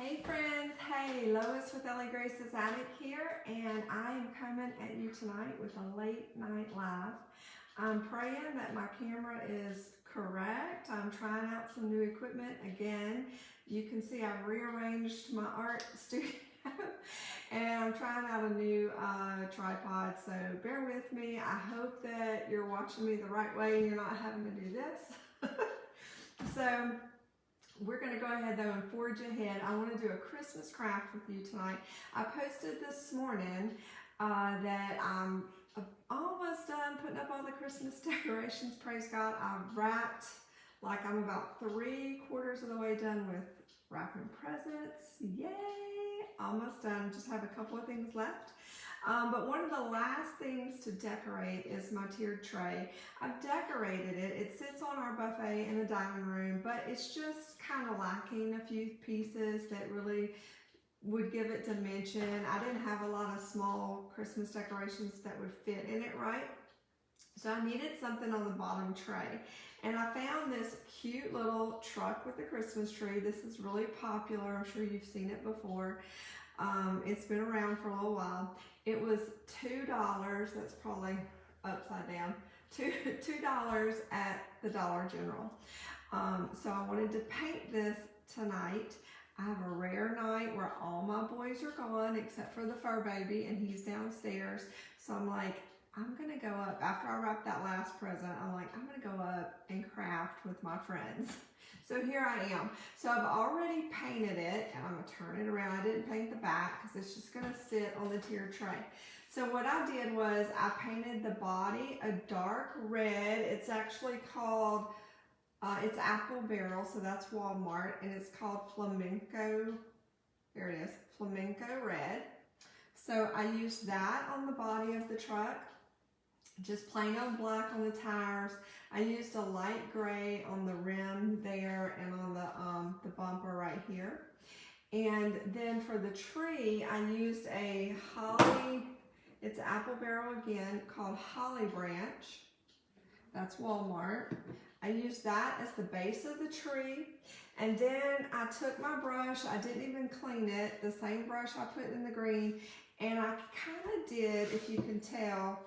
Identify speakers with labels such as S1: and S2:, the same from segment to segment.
S1: Hey friends, hey, Lois with Ellie Grace's Attic here, and I am coming at you tonight with a late night live. I'm praying that my camera is correct. I'm trying out some new equipment again. You can see I've rearranged my art studio and I'm trying out a new tripod, so bear with me. I hope that you're watching me the right way and you're not having to do this. So we're going to go ahead though and forge ahead. I want to do a Christmas craft with you tonight. I posted this morning that I'm almost done putting up all the Christmas decorations. Praise God. I've wrapped, like I'm about 3/4 of the way done with wrapping presents. Yay! Almost done. Just have a couple of things left. But one of the last things to decorate is my tiered tray. I've decorated it. It sits on our buffet in the dining room, but it's just kind of lacking a few pieces that really would give it dimension. I didn't have a lot of small Christmas decorations that would fit in it right. So I needed something on the bottom tray. And I found this cute little truck with a Christmas tree. This is really popular. I'm sure you've seen it before. It's been around for a little while. It was $2, that's probably upside down, $2 at the Dollar General. So I wanted to paint this tonight. I have a rare night where all my boys are gone except for the fur baby, and he's downstairs. So I'm like, I'm gonna go up, after I wrap that last present, I'm like, I'm gonna go up and craft with my friends. So here I am. So I've already painted it, and I'm gonna turn it around. I didn't paint the back because it's just gonna sit on the tiered tray. So what I did was I painted the body a dark red. It's actually called, it's Apple Barrel, so that's Walmart, and it's called Flamenco, there it is, Flamenco Red. So I used that on the body of the truck, just plain old black on the tires. I used a light gray on the rim there and on the bumper right here. And then for the tree, I used a holly, it's Apple Barrel again, called Holly Branch. That's Walmart. I used that as the base of the tree. And then I took my brush, I didn't even clean it, the same brush I put in the green, and I kind of did, if you can tell,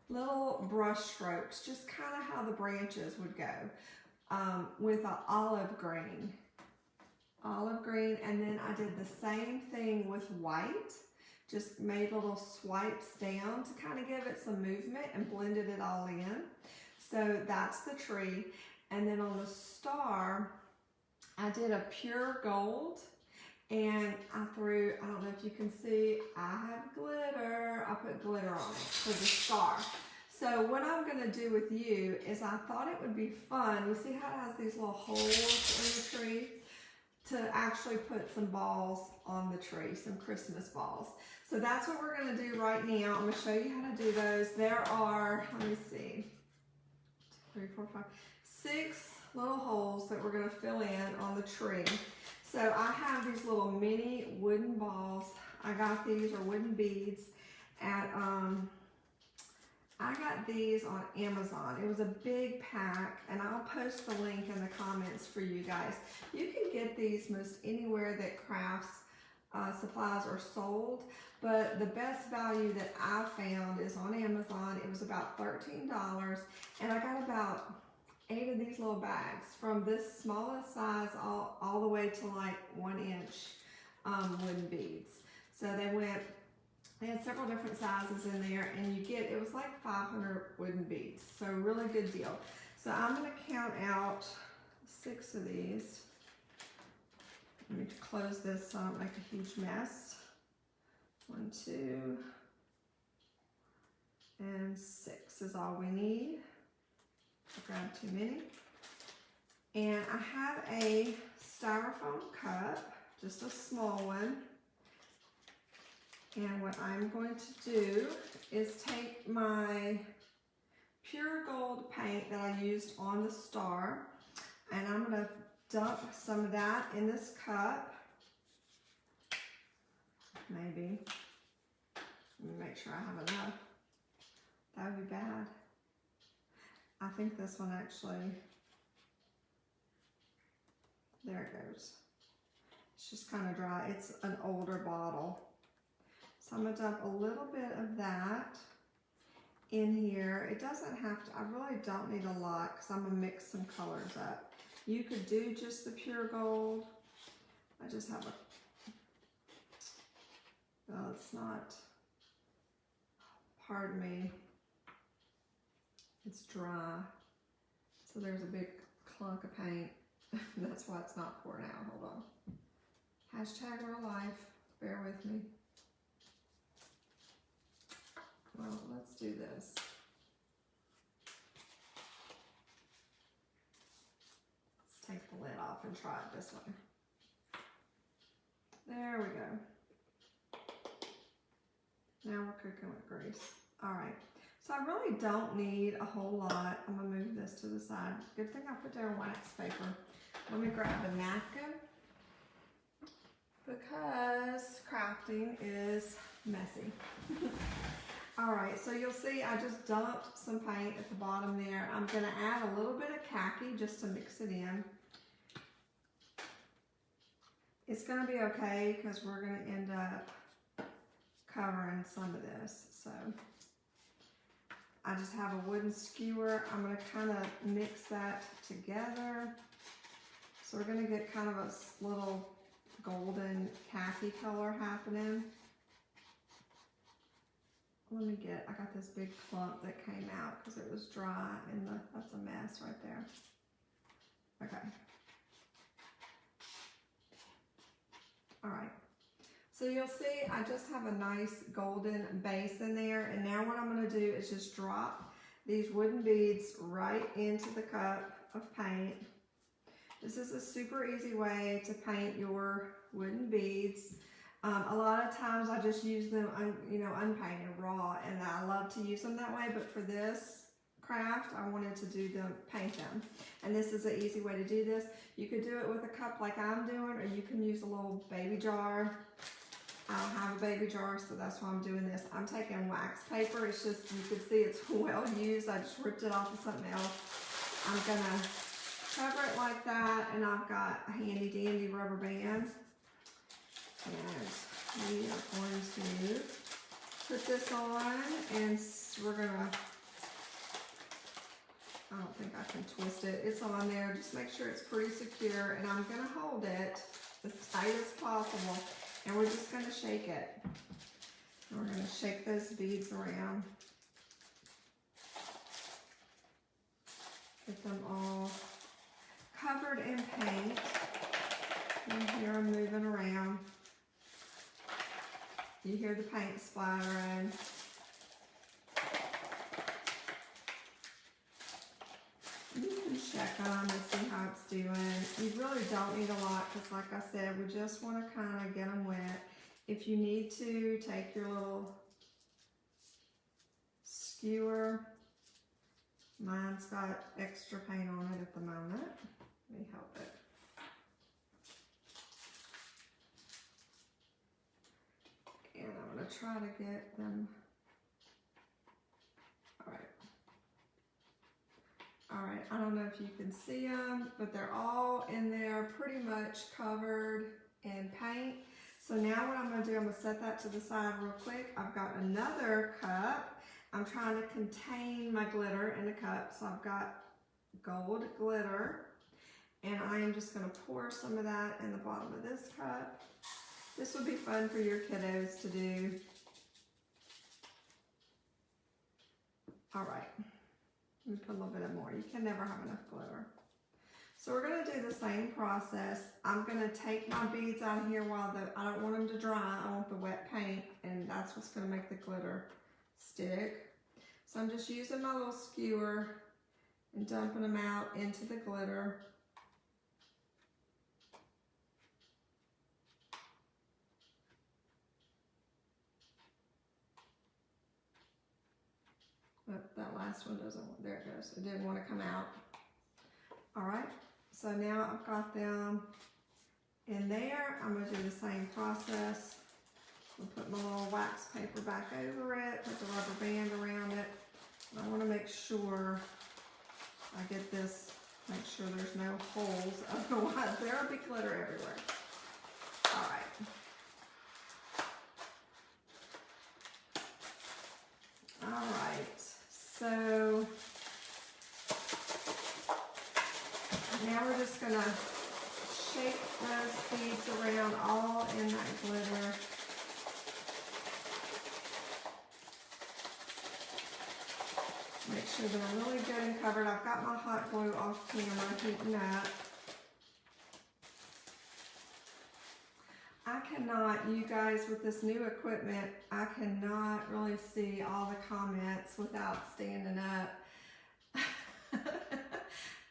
S1: little brush strokes, just kind of how the branches would go, with an olive green, and then I did the same thing with white, just made little swipes down to kind of give it some movement and blended it all in. So that's the tree. And then on the star, I did a pure gold, and I threw, I don't know if you can see, I have glitter. I put glitter on it for the star. So what I'm gonna do with you is I thought it would be fun. You see how it has these little holes in the tree? To actually put some balls on the tree, some Christmas balls. So that's what we're gonna do right now. I'm gonna show you how to do those. There are, let me see, 3, 4, 5, 6 little holes that we're gonna fill in on the tree. So I have these little mini wooden balls. I got these, or wooden beads, at, I got these on Amazon. It was a big pack, and I'll post the link in the comments for you guys. You can get these most anywhere that crafts supplies are sold, but the best value that I found is on Amazon. It was about $13, and I got about 8 of these little bags, from this smallest size all the way to like 1 inch wooden beads. So they had several different sizes in there, and you get, it was like 500 wooden beads. So really good deal. So I'm gonna count out 6 of these. Let me close this so I don't make a huge mess. 1, 2, and 6 is all we need. I grabbed too many. And I have a styrofoam cup, just a small one. And what I'm going to do is take my pure gold paint that I used on the star, and I'm going to dump some of that in this cup. Maybe. Let me make sure I have enough. That would be bad. I think this one actually, there it goes. It's just kind of dry. It's an older bottle. So I'm gonna dump a little bit of that in here. It doesn't have to, I really don't need a lot because I'm gonna mix some colors up. You could do just the pure gold. I just have a, well, it's not, pardon me, it's dry. So there's a big clunk of paint. That's why it's not pouring out. Hold on. Hashtag real life. Bear with me. Well, let's do this. Let's take the lid off and try it this way. There we go. Now we're cooking with grease. All right. So I really don't need a whole lot. I'm gonna move this to the side. Good thing I put down wax paper. Let me grab a napkin because crafting is messy. All right, so you'll see I just dumped some paint at the bottom there. I'm gonna add a little bit of khaki just to mix it in. It's gonna be okay because we're gonna end up covering some of this. So I just have a wooden skewer. I'm gonna kind of mix that together. So we're gonna get kind of a little golden khaki color happening. Let me get, I got this big clump that came out because it was dry and that's a mess right there. Okay. All right. So you'll see I just have a nice golden base in there, and now what I'm going to do is just drop these wooden beads right into the cup of paint. This is a super easy way to paint your wooden beads. A lot of times I just use them, unpainted, raw, and I love to use them that way, but for this craft, I wanted to paint them. And this is an easy way to do this. You could do it with a cup like I'm doing, or you can use a little baby jar. I don't have a baby jar, so that's why I'm doing this. I'm taking wax paper. It's just, you can see it's well used. I just ripped it off of something else. I'm gonna cover it like that, and I've got a handy dandy rubber band. And we are going to put this on, and we're gonna, I don't think I can twist it. It's on there. Just make sure it's pretty secure, and I'm gonna hold it as tight as possible. And we're just going to shake it. And we're going to shake those beads around. Get them all covered in paint. And here I'm moving around. You hear the paint splattering. You can check them and see how it's doing. You really don't need a lot because, like I said, we just want to kind of get them wet. If you need to, take your little skewer. Mine's got extra paint on it at the moment. Let me help it. And I'm going to try to get them. All right, I don't know if you can see them, but they're all in there pretty much covered in paint. So now what I'm gonna do, I'm gonna set that to the side real quick. I've got another cup. I'm trying to contain my glitter in the cup. So I've got gold glitter, and I am just gonna pour some of that in the bottom of this cup. This would be fun for your kiddos to do. All right. Let me put a little bit more. You can never have enough glitter. So we're going to do the same process. I'm going to take my beads out of here while I don't want them to dry. I want the wet paint, and that's what's going to make the glitter stick. So I'm just using my little skewer and dumping them out into the glitter. But that last one doesn't want, there it goes. It didn't want to come out. All right, so now I've got them in there. I'm going to do the same process. I'll put my little wax paper back over it, put the rubber band around it. And I want to make sure I get this, make sure there's no holes, otherwise there'll be glitter everywhere. All right. All right, so now we're just gonna shake those beads around all in that glitter. Make sure they're really good and covered. I've got my hot glue off camera heating up. I cannot, you guys, with this new equipment, I cannot really see all the comments without standing up.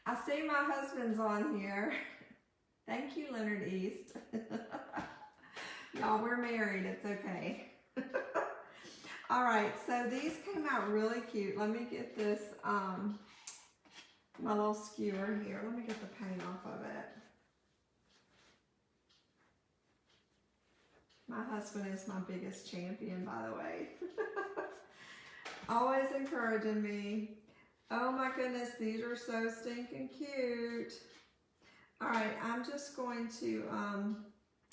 S1: I see my husband's on here. Thank you, Leonard East. Y'all, we're married, it's okay. All right, so these came out really cute. Let me get this, my little skewer here. Let me get the paint off of it. My husband is my biggest champion, by the way. Always encouraging me. Oh my goodness, these are so stinking cute. All right, I'm just going to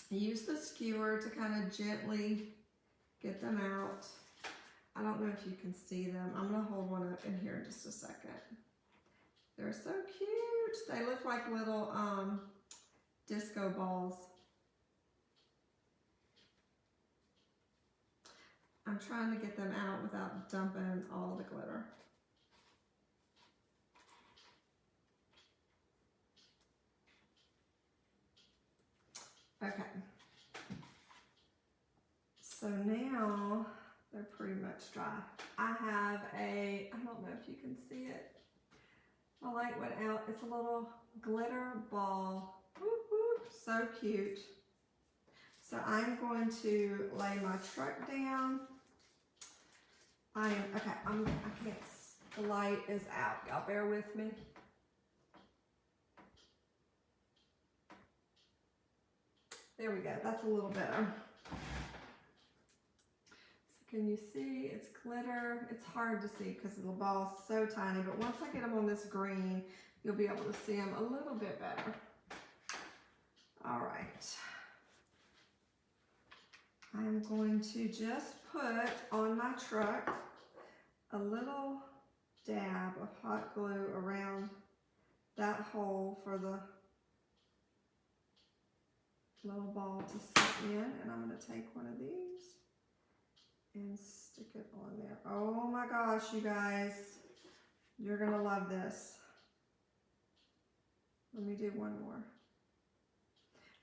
S1: use the skewer to kind of gently get them out. I don't know if you can see them. I'm gonna hold one up in here in just a second. They're so cute. They look like little disco balls. I'm trying to get them out without dumping all the glitter. Okay. So now they're pretty much dry. I have I don't know if you can see it. My light went out. It's a little glitter ball. Whoop, whoop. So cute. So I'm going to lay my truck down. I can't, the light is out. Y'all bear with me. There we go, that's a little better. So can you see, it's glitter. It's hard to see because the ball's so tiny, but once I get them on this green, you'll be able to see them a little bit better. All right. I'm going to just put on my truck a little dab of hot glue around that hole for the little ball to sit in, and I'm going to take one of these and stick it on there. Oh my gosh, you guys, you're going to love this. Let me do one more.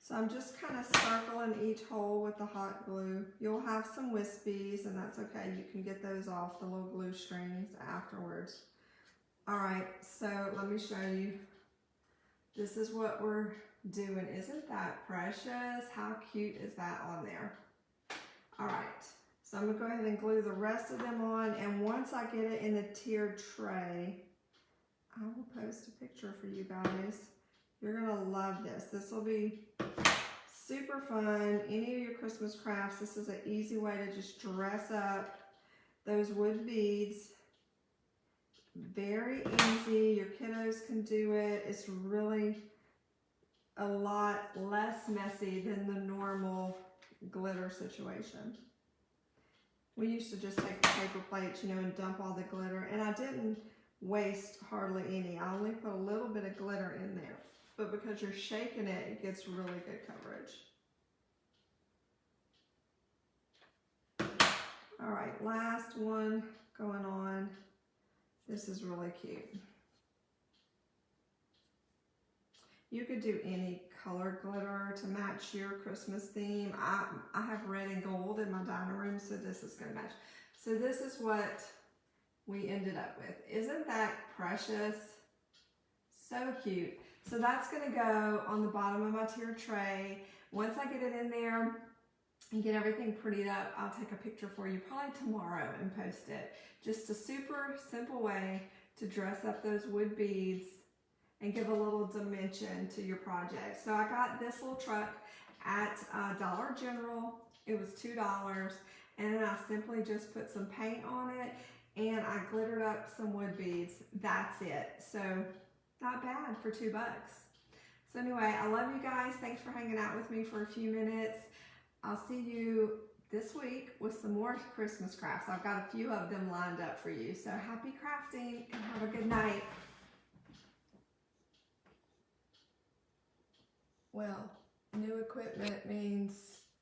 S1: So I'm just kind of circling each hole with the hot glue. You'll have some wispies, and that's okay. You can get those off the little glue strings afterwards. All right, so let me show you. This is what we're doing. Isn't that precious? How cute is that on there? All right, so I'm gonna go ahead and glue the rest of them on, and once I get it in the tiered tray, I will post a picture for you guys. You're gonna love this. This will be super fun. Any of your Christmas crafts, this is an easy way to just dress up those wood beads. Very easy. Your kiddos can do it. It's really a lot less messy than the normal glitter situation. We used to just take the paper plates, you know, and dump all the glitter, and I didn't waste hardly any. I only put a little bit of glitter in there. But because you're shaking it, it gets really good coverage. All right, last one going on. This is really cute. You could do any color glitter to match your Christmas theme. I have red and gold in my dining room, so this is gonna match. So this is what we ended up with. Isn't that precious? So cute. So that's gonna go on the bottom of my tiered tray. Once I get it in there and get everything prettied up, I'll take a picture for you probably tomorrow and post it. Just a super simple way to dress up those wood beads and give a little dimension to your project. So I got this little truck at Dollar General. It was $2, and then I simply just put some paint on it and I glittered up some wood beads. That's it. So not bad for $2. So anyway, I love you guys. Thanks for hanging out with me for a few minutes. I'll see you this week with some more Christmas crafts. I've got a few of them lined up for you. So happy crafting and have a good night. Well, new equipment means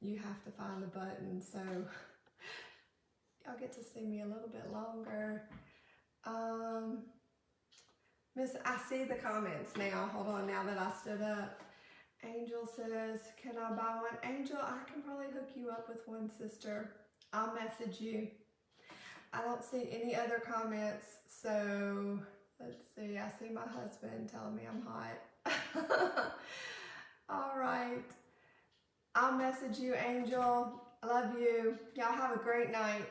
S1: you have to find the button, so y'all get to see me a little bit longer. I see the comments now. Hold on, now that I stood up. Angel says, can I buy one? Angel, I can probably hook you up with one, sister. I'll message you. I don't see any other comments, so let's see. I see my husband telling me I'm hot. All right. I'll message you, Angel. I love you. Y'all have a great night.